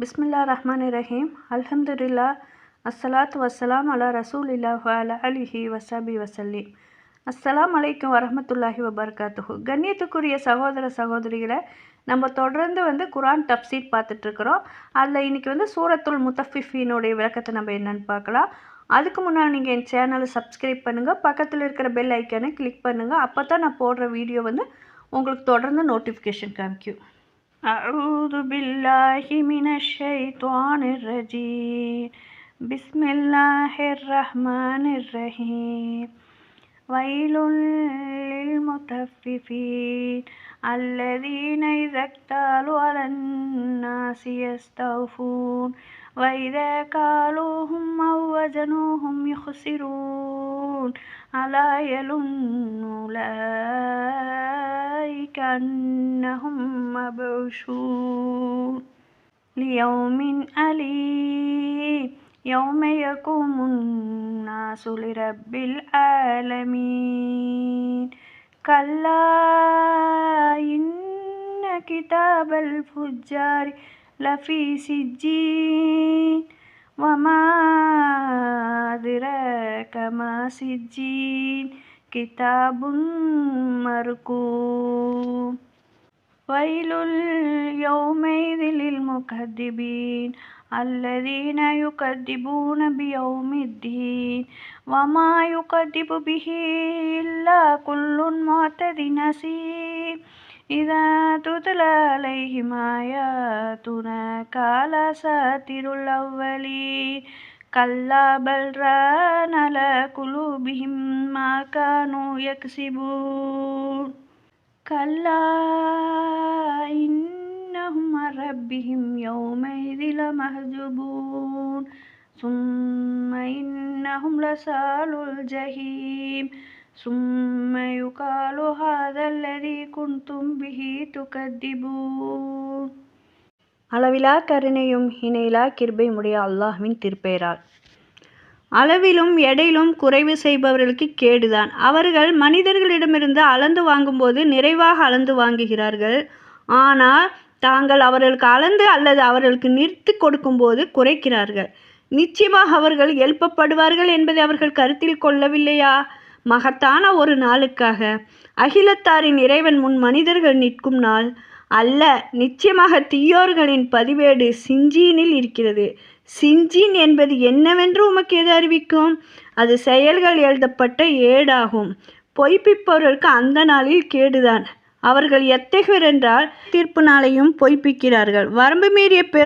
பிஸ்மில்லாஹிர்ரஹ்மானிர்ரஹீம். அல்ஹம்துலில்லா. அஸ்ஸலாத்து வஸ்ஸலாம் அலா ரசூலில்லாஹ் வ அலா அலிஹி வஸஹ்பி வஸல்லிம். அஸ்ஸலாமு அலைக்கும் வரஹ்மத்துல்லாஹி வபரகாத்துஹு. கண்ணியத்துக்குரிய சகோதர சகோதரிகளை, நம்ம தொடர்ந்து குர்ஆன் தஃப்சீர் பார்த்துட்ருக்குறோம். அதில் இன்றைக்கி சூரத்துல் முத்தஃபிஃபீனுடைய விளக்கத்தை நம்ம என்னென்னு பார்க்கலாம். அதுக்கு முன்னால் நீங்கள் என் சேனலை சப்ஸ்கிரைப் பண்ணுங்கள், பக்கத்தில் இருக்கிற பெல் ஐக்கானை கிளிக் பண்ணுங்கள். அப்போ தான் நான் போடுற வீடியோ உங்களுக்கு தொடர்ந்து நோட்டிஃபிகேஷன் காமிக்கும். அஊது பில்லாஹி மினஷ் ஷைத்வானிர் ரஜீம். பிஸ்மில்லாஹிர் ரஹ்மானிர் ரஹீம். வைலுல் லில் முத்தஃபிஃபீன் அல்லதீன இதா இக்தாலு அலன் நாஸி யஸ்தவ்ஃபூன் வ இதா காலூஹும் அவ் வஸனூஹும் யுக்ஸிரூன் அலா யலுன்னு உலைக அன்னஹும் மபூஸூன் லியௌமின் அலீம் யௌம யகூமுன் நாஸு லிரப்பில் ஆலமீன். கல்லா இன்ன கிதாபல் ஃபுஜ்ஜாரி லஃபீ சிஜ்ஜீன் வமா அதிராக மா சிஜ்ஜீன் கிதாபுன் மர்கூம். வைலுல் யௌமைதில் லில் முகத்திபீன் அல்லதீன யுகத்திபூன பியௌமித்தீன் வமா யுகத்திபு பிஹி இல்லா குல்லுன் முஅ்ததின் அஸீம். இதா துத்லா அலைஹிம் ஆயாத்துனா காலா அஸாத்திருல் அவ்வலீன். கல்லா பல் ரான அலா குலூபிஹிம் மா கானூ யக்ஸிபூன். கல்லா இன்னஹும் அன் ரப்பிஹிம் யௌமைதின் லமஹ்ஜூபூன். சும்ம இன்னஹும் லஸாலுல் ஜஹீம். சும்ம யுகாலு ஹாதா அல்லதீ குன்தும் பிஹி துகத்திபூன். அளவிலா கருணையும் இணையிலா கிருபையுமுடைய அல்லாஹ்வின் திருப்பெயரால். அளவிலும் எடையிலும் குறைவு செய்பவர்களுக்கு கேடுதான். அவர்கள் மனிதர்களிடமிருந்து அளந்து வாங்கும்போது நிறைவாக அளந்து வாங்குகிறார்கள். ஆனால் தாங்கள் அவர்களுக்கு அளந்து அல்லது அவர்களுக்கு நிறுத்தி கொடுக்கும்போது குறைக்கிறார்கள். நிச்சயமாக அவர்கள் எழுப்பப்படுவார்கள் என்பதை அவர்கள் கருத்தில் கொள்ளவில்லையா? மகத்தான ஒரு நாளுக்காக அகிலத்தாரின் இறைவன் முன் மனிதர்கள் நிற்கும் நாள் அல்ல. நிச்சயமாக தீயோர்களின் பதிவேடு சிஜ்ஜீனில் இருக்கிறது. சிஜ்ஜீன் என்பது என்னவென்று உமக்கு எது அறிவிக்கும்? அது செயல்கள் எழுதப்பட்ட ஏடாகும். பொய்ப்பிப்பவர்களுக்கு அந்த நாளில் கேடுதான். அவர்கள் எத்தகையவர் என்றால் தீர்ப்பு நாளையும் பொய்ப்பிக்கிறார்கள். வரம்பு மீறிய